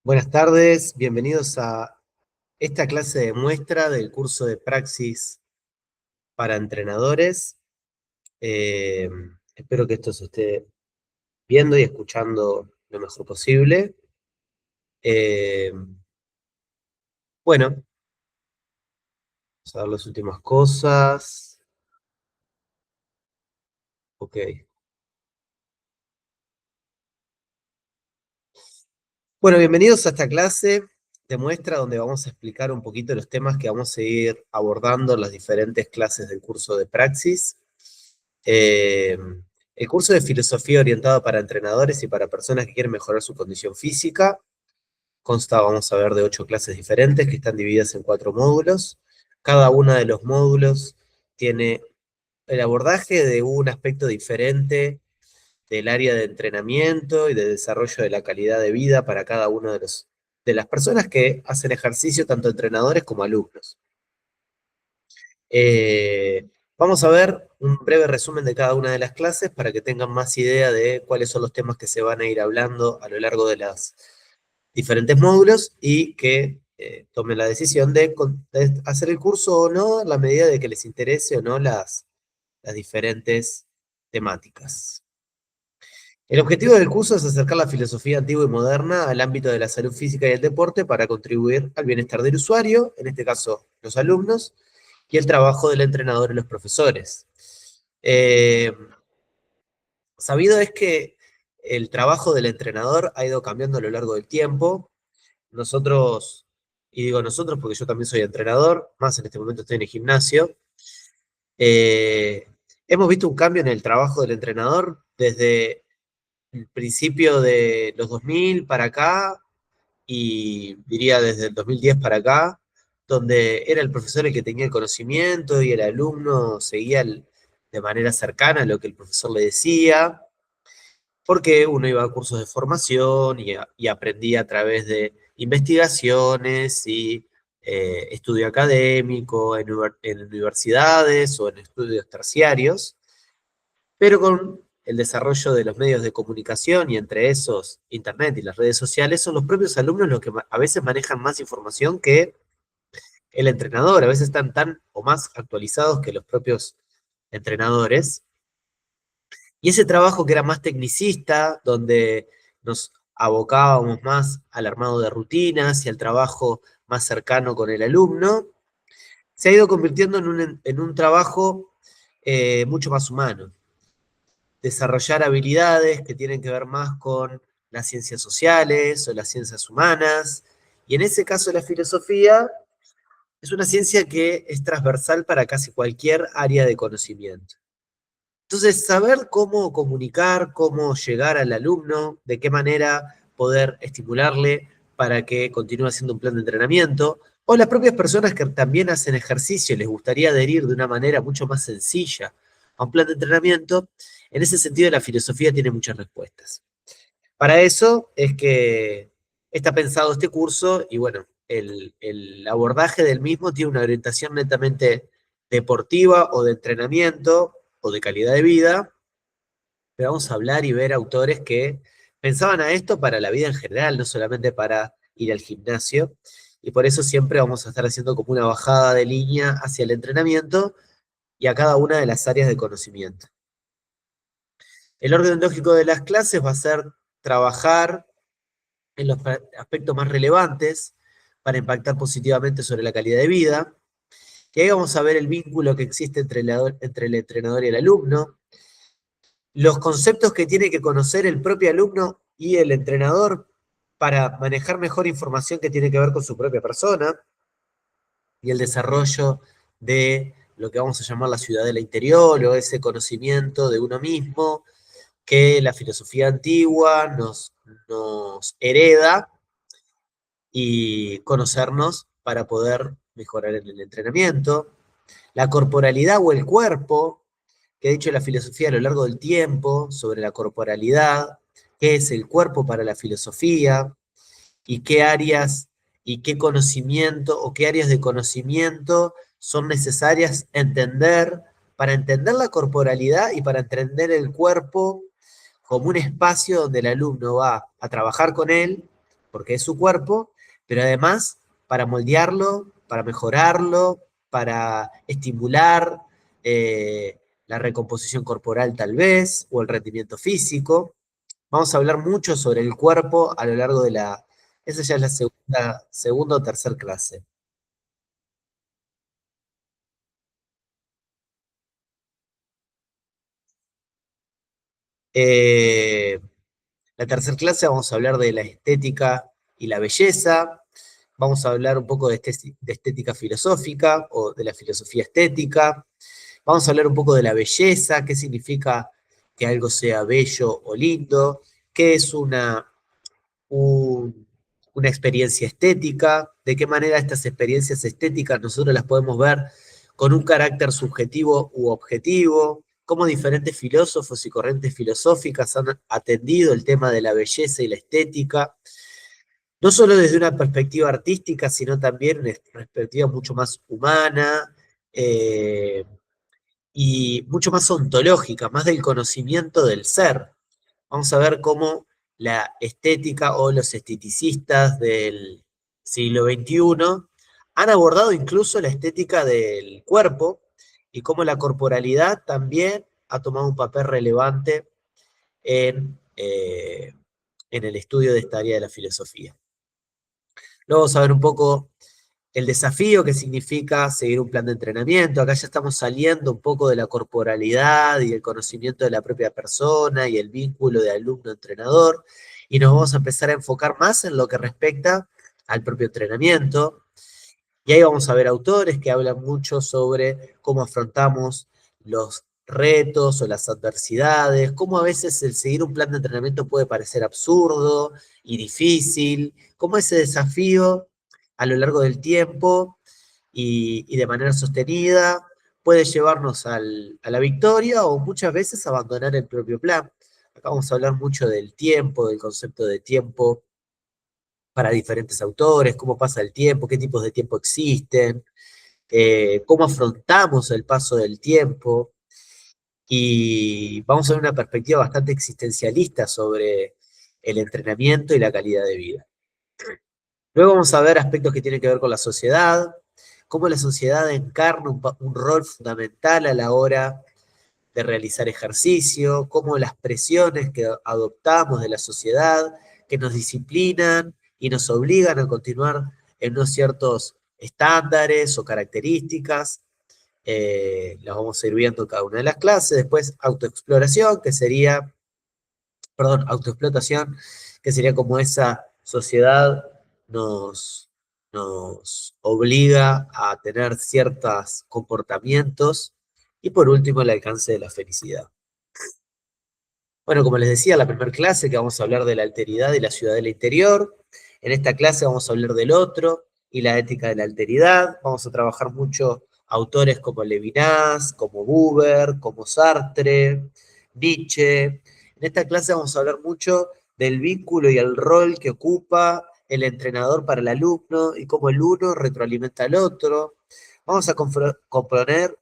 Buenas tardes, bienvenidos a esta clase de muestra del curso de Praxis para entrenadores. Espero que esto se esté viendo y escuchando lo mejor posible. Eh, bueno, vamos a ver las últimas cosas. Ok. Bueno, bienvenidos a esta clase de muestra donde vamos a explicar un poquito los temas que vamos a ir abordando en las diferentes clases del curso de Praxis. Eh, el curso de filosofía orientado para entrenadores y para personas que quieren mejorar su condición física consta, vamos a ver, de 8 clases diferentes que están divididas en 4 módulos. Cada uno de los módulos tiene el abordaje de un aspecto diferente del área de entrenamiento y de desarrollo de la calidad de vida para cada uno de las personas que hacen ejercicio, tanto entrenadores como alumnos. Vamos a ver un breve resumen de cada una de las clases para que tengan más idea de cuáles son los temas que se van a ir hablando a lo largo de los diferentes módulos y que tomen la decisión de hacer el curso o no, a la medida de que les interese o no las diferentes temáticas. El objetivo del curso es acercar la filosofía antigua y moderna al ámbito de la salud física y el deporte para contribuir al bienestar del usuario, en este caso los alumnos, y el trabajo del entrenador y los profesores. Sabido es que el trabajo del entrenador ha ido cambiando a lo largo del tiempo. Nosotros, y digo nosotros porque yo también soy entrenador, más en este momento estoy en el gimnasio, hemos visto un cambio en el trabajo del entrenador desde el principio de los 2000 para acá, y diría desde el 2010 para acá, donde era el profesor el que tenía el conocimiento y el alumno seguía de manera cercana lo que el profesor le decía, porque uno iba a cursos de formación y aprendía a través de investigaciones y estudio académico en universidades o en estudios terciarios, pero con el desarrollo de los medios de comunicación y entre esos Internet y las redes sociales, son los propios alumnos los que a veces manejan más información que el entrenador, a veces están tan o más actualizados que los propios entrenadores. Y ese trabajo que era más tecnicista, donde nos abocábamos más al armado de rutinas y al trabajo más cercano con el alumno, se ha ido convirtiendo en un trabajo mucho más humano. Desarrollar habilidades que tienen que ver más con las ciencias sociales o las ciencias humanas, y en ese caso la filosofía es una ciencia que es transversal para casi cualquier área de conocimiento. Entonces, saber cómo comunicar, cómo llegar al alumno, de qué manera poder estimularle para que continúe haciendo un plan de entrenamiento, o las propias personas que también hacen ejercicio y les gustaría adherir de una manera mucho más sencilla a un plan de entrenamiento, en ese sentido la filosofía tiene muchas respuestas. Para eso es que está pensado este curso y bueno, el abordaje del mismo tiene una orientación netamente deportiva o de entrenamiento o de calidad de vida, pero vamos a hablar y ver autores que pensaban a esto para la vida en general, no solamente para ir al gimnasio, y por eso siempre vamos a estar haciendo como una bajada de línea hacia el entrenamiento y a cada una de las áreas de conocimiento. El orden lógico de las clases va a ser trabajar en los aspectos más relevantes para impactar positivamente sobre la calidad de vida. Y ahí vamos a ver el vínculo que existe entre el entrenador y el alumno, los conceptos que tiene que conocer el propio alumno y el entrenador para manejar mejor información que tiene que ver con su propia persona, y el desarrollo de lo que vamos a llamar la ciudadela interior, o ese conocimiento de uno mismo que la filosofía antigua nos hereda, y conocernos para poder mejorar en el entrenamiento. La corporalidad o el cuerpo, que ha dicho la filosofía a lo largo del tiempo sobre la corporalidad, qué es el cuerpo para la filosofía, y qué áreas y qué conocimiento o qué áreas de conocimiento son necesarias entender para entender la corporalidad y para entender el cuerpo como un espacio donde el alumno va a trabajar con él porque es su cuerpo, pero además para moldearlo, para mejorarlo, para estimular la recomposición corporal tal vez, o el rendimiento físico. Vamos a hablar mucho sobre el cuerpo a lo largo de la... Esa ya es la segunda o tercera clase. Eh, la tercera clase vamos a hablar de la estética y la belleza. Vamos a hablar un poco de estética filosófica o de la filosofía estética. Vamos a hablar un poco de la belleza, qué significa que algo sea bello o lindo, qué es un- una experiencia estética, de qué manera estas experiencias estéticas nosotros las podemos ver con un carácter subjetivo u objetivo, cómo diferentes filósofos y corrientes filosóficas han atendido el tema de la belleza y la estética, no solo desde una perspectiva artística, sino también una perspectiva mucho más humana, eh, y mucho más ontológica, más del conocimiento del ser. Vamos a ver cómo la estética o los esteticistas del siglo XXI han abordado incluso la estética del cuerpo y cómo la corporalidad también ha tomado un papel relevante en el estudio de esta área de la filosofía. Luego vamos a ver un poco el desafío que significa seguir un plan de entrenamiento. Acá ya estamos saliendo un poco de la corporalidad y el conocimiento de la propia persona y el vínculo de alumno-entrenador, y nos vamos a empezar a enfocar más en lo que respecta al propio entrenamiento. Y ahí vamos a ver autores que hablan mucho sobre cómo afrontamos los retos o las adversidades, cómo a veces el seguir un plan de entrenamiento puede parecer absurdo y difícil, cómo ese desafío a lo largo del tiempo y de manera sostenida puede llevarnos a la victoria o muchas veces abandonar el propio plan. Acá vamos a hablar mucho del tiempo, del concepto de tiempo para diferentes autores, cómo pasa el tiempo, qué tipos de tiempo existen, cómo afrontamos el paso del tiempo, y vamos a ver una perspectiva bastante existencialista sobre el entrenamiento y la calidad de vida. Luego vamos a ver aspectos que tienen que ver con la sociedad, cómo la sociedad encarna un rol fundamental a la hora de realizar ejercicio, cómo las presiones que adoptamos de la sociedad, que nos disciplinan y nos obligan a continuar en unos ciertos estándares o características, las vamos a ir viendo en cada una de las clases. Después autoexploración, que sería, perdón, autoexplotación, que sería como esa sociedad nos obliga a tener ciertos comportamientos. Y por último, el alcance de la felicidad. Bueno, como les decía, la primera clase que vamos a hablar de la alteridad y la ciudad del interior. En esta clase vamos a hablar del otro y la ética de la alteridad. Vamos a trabajar mucho autores como Levinas, como Buber, como Sartre, Nietzsche. En esta clase vamos a hablar mucho del vínculo y el rol que ocupa el entrenador para el alumno y cómo el uno retroalimenta al otro. Vamos a comprender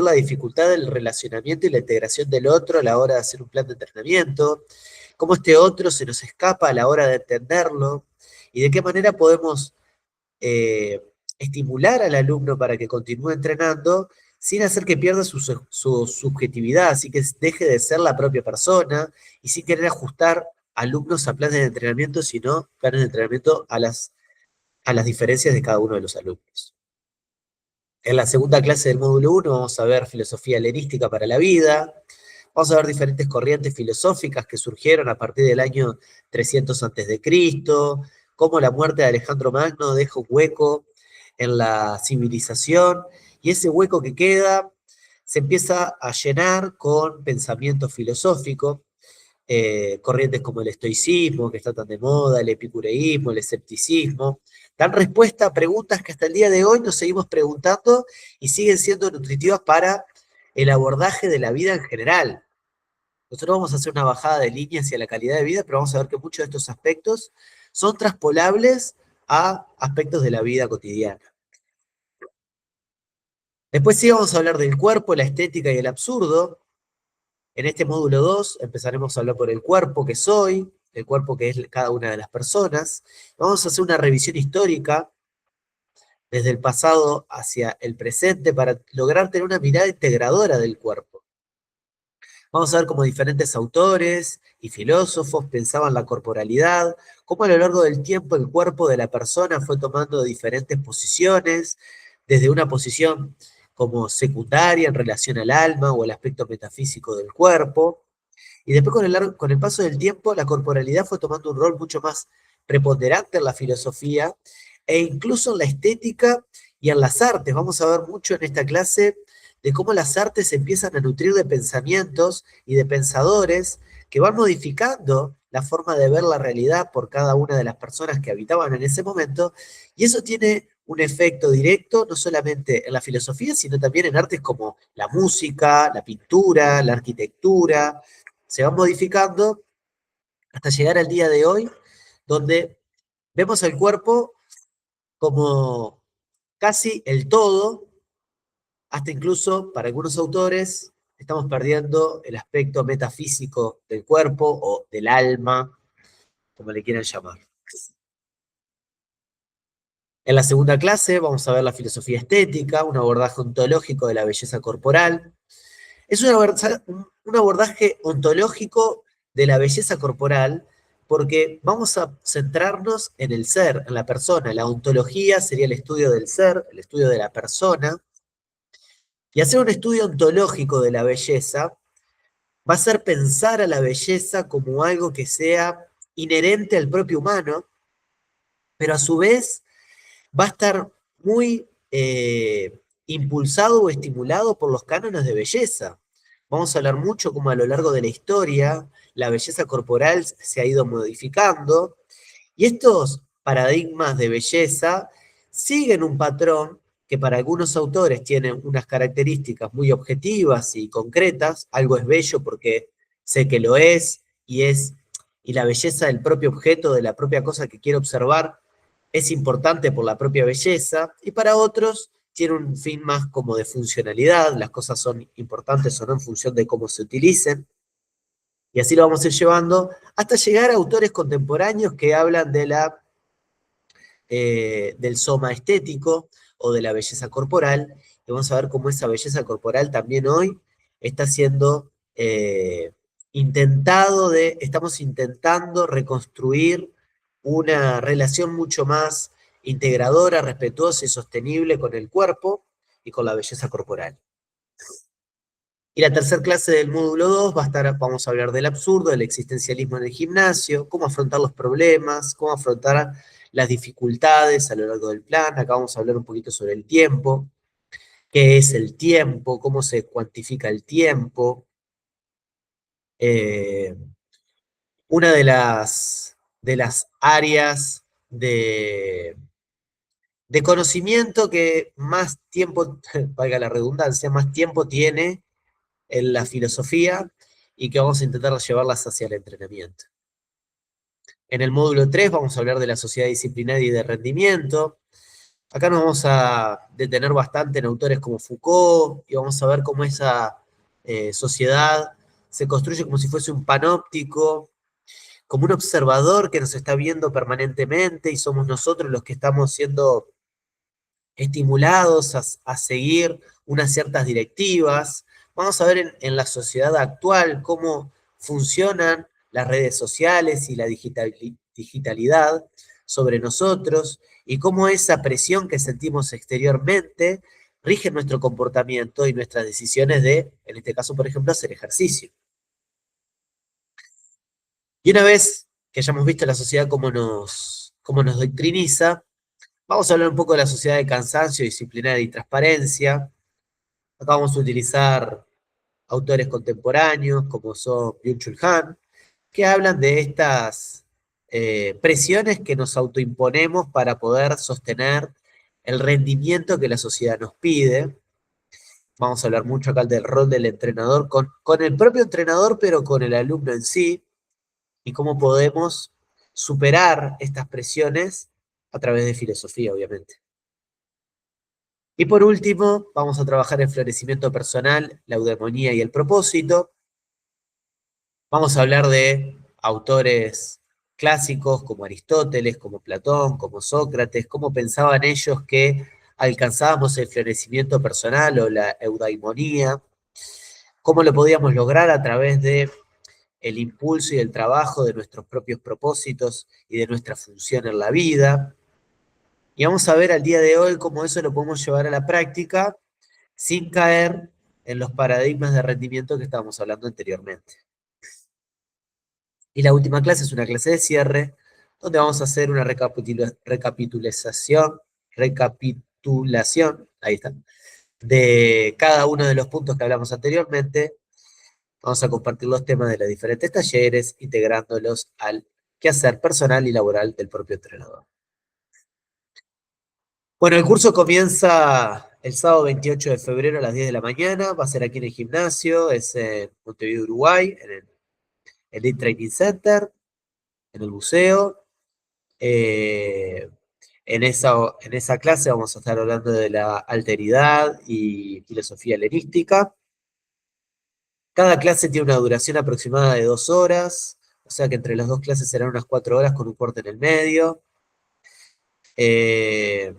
la dificultad del relacionamiento y la integración del otro a la hora de hacer un plan de entrenamiento, cómo este otro se nos escapa a la hora de entenderlo y de qué manera podemos eh, estimular al alumno para que continúe entrenando sin hacer que pierda su subjetividad, así que deje de ser la propia persona y sin querer ajustar alumnos a planes de entrenamiento, sino planes de entrenamiento a las diferencias de cada uno de los alumnos. En la segunda clase del módulo 1 vamos a ver filosofía helenística para la vida, vamos a ver diferentes corrientes filosóficas que surgieron a partir del año 300 a.C., cómo la muerte de Alejandro Magno deja un hueco en la civilización, y ese hueco que queda se empieza a llenar con pensamiento filosófico, corrientes como el estoicismo, que está tan de moda, el epicureísmo, el escepticismo, dan respuesta a preguntas que hasta el día de hoy nos seguimos preguntando y siguen siendo nutritivas para el abordaje de la vida en general. Nosotros vamos a hacer una bajada de línea hacia la calidad de vida, pero vamos a ver que muchos de estos aspectos son traspolables a aspectos de la vida cotidiana. Después sí vamos a hablar del cuerpo, la estética y el absurdo. En este módulo 2 empezaremos a hablar por el cuerpo que soy, el cuerpo que es cada una de las personas. Vamos a hacer una revisión histórica desde el pasado hacia el presente para lograr tener una mirada integradora del cuerpo. Vamos a ver cómo diferentes autores y filósofos pensaban la corporalidad, cómo a lo largo del tiempo el cuerpo de la persona fue tomando diferentes posiciones, desde una posición como secundaria en relación al alma o el aspecto metafísico del cuerpo, y después con el paso del tiempo la corporalidad fue tomando un rol mucho más preponderante en la filosofía e incluso en la estética y en las artes. Vamos a ver mucho en esta clase de cómo las artes se empiezan a nutrir de pensamientos y de pensadores que van modificando la forma de ver la realidad por cada una de las personas que habitaban en ese momento, y eso tiene un efecto directo no solamente en la filosofía, sino también en artes como la música, la pintura, la arquitectura. Se van modificando hasta llegar al día de hoy, donde vemos el cuerpo como casi el todo, hasta incluso para algunos autores estamos perdiendo el aspecto metafísico del cuerpo o del alma, como le quieran llamar. En la segunda clase vamos a ver la filosofía estética, un abordaje ontológico de la belleza corporal. Es un abordaje ontológico de la belleza corporal porque vamos a centrarnos en el ser, en la persona. La ontología sería el estudio del ser, el estudio de la persona. Y hacer un estudio ontológico de la belleza va a ser pensar a la belleza como algo que sea inherente al propio humano, pero a su vez va a estar muy impulsado o estimulado por los cánones de belleza. Vamos a hablar mucho cómo a lo largo de la historia la belleza corporal se ha ido modificando, y estos paradigmas de belleza siguen un patrón que para algunos autores tienen unas características muy objetivas y concretas. Algo es bello porque sé que lo es, y la belleza del propio objeto, de la propia cosa que quiero observar, es importante por la propia belleza, y para otros tiene un fin más como de funcionalidad, las cosas son importantes o no en función de cómo se utilicen, y así lo vamos a ir llevando hasta llegar a autores contemporáneos que hablan del soma estético o de la belleza corporal, y vamos a ver cómo esa belleza corporal también hoy está siendo estamos intentando reconstruir una relación mucho más integradora, respetuosa y sostenible con el cuerpo y con la belleza corporal. Y la tercera clase del módulo 2 vamos a hablar del absurdo, del existencialismo en el gimnasio, cómo afrontar los problemas, cómo afrontar las dificultades a lo largo del plan. Acá vamos a hablar un poquito sobre el tiempo, qué es el tiempo, cómo se cuantifica el tiempo. Una de las áreas de conocimiento que más tiempo, valga la redundancia, más tiempo tiene en la filosofía y que vamos a intentar llevarlas hacia el entrenamiento. En el módulo 3 vamos a hablar de la sociedad disciplinaria y de rendimiento. Acá nos vamos a detener bastante en autores como Foucault y vamos a ver cómo esa sociedad se construye como si fuese un panóptico, como un observador que nos está viendo permanentemente y somos nosotros los que estamos siendo estimulados a seguir unas ciertas directivas. Vamos a ver en la sociedad actual cómo funcionan las redes sociales y la digitalidad sobre nosotros y cómo esa presión que sentimos exteriormente rige nuestro comportamiento y nuestras decisiones de, en este caso, por ejemplo, hacer ejercicio. Y una vez que hayamos visto la sociedad cómo nos doctriniza, vamos a hablar un poco de la sociedad de cansancio, disciplinaria y transparencia. Acá vamos a utilizar autores contemporáneos como son Byung-Chul Han, que hablan de estas presiones que nos autoimponemos para poder sostener el rendimiento que la sociedad nos pide. Vamos a hablar mucho acá del rol del entrenador, con el propio entrenador, pero con el alumno en sí, y cómo podemos superar estas presiones a través de filosofía, obviamente. Y por último, vamos a trabajar en florecimiento personal, la eudemonía y el propósito. Vamos a hablar de autores clásicos como Aristóteles, como Platón, como Sócrates, cómo pensaban ellos que alcanzábamos el florecimiento personal o la eudaimonía, cómo lo podíamos lograr a través de el impulso y el trabajo de nuestros propios propósitos y de nuestra función en la vida. Y vamos a ver al día de hoy cómo eso lo podemos llevar a la práctica sin caer en los paradigmas de rendimiento que estábamos hablando anteriormente. Y la última clase es una clase de cierre, donde vamos a hacer una recapitulación, ahí está, de cada uno de los puntos que hablamos anteriormente. Vamos a compartir los temas de los diferentes talleres, integrándolos al quehacer personal y laboral del propio entrenador. Bueno, el curso comienza el sábado 28 de febrero a las 10 de la mañana, va a ser aquí en el gimnasio, es en Montevideo, Uruguay, en el Elite Training Center, en el buceo. En esa clase vamos a estar hablando de la alteridad y filosofía helenística. Cada clase tiene una duración aproximada de 2 horas, o sea que entre las dos clases serán unas 4 horas con un corte en el medio. Eh,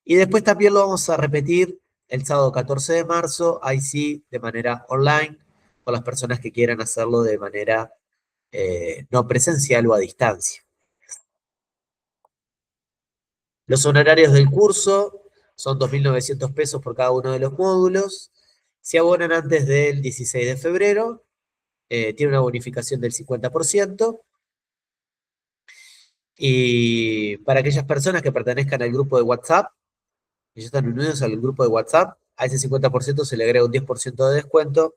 y después también lo vamos a repetir el sábado 14 de marzo, ahí sí, de manera online, con las personas que quieran hacerlo de manera no presencial o a distancia. Los honorarios del curso son 2.900 pesos por cada uno de los módulos. Si abonan antes del 16 de febrero, tiene una bonificación del 50%. Y para aquellas personas que pertenezcan al grupo de WhatsApp, que ya están unidos al grupo de WhatsApp, a ese 50% se le agrega un 10% de descuento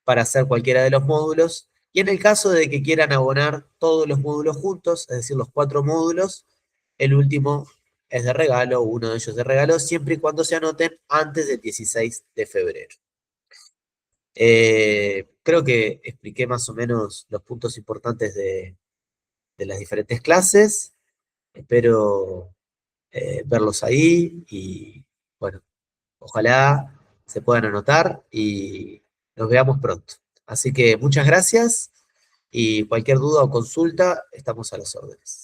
para hacer cualquiera de los módulos. Y en el caso de que quieran abonar todos los módulos juntos, es decir, los 4 módulos, el último es de regalo, uno de ellos de regalo, siempre y cuando se anoten antes del 16 de febrero. Creo que expliqué más o menos los puntos importantes de las diferentes clases. Espero verlos ahí y bueno, ojalá se puedan anotar y nos veamos pronto. Así que muchas gracias y cualquier duda o consulta, estamos a las órdenes.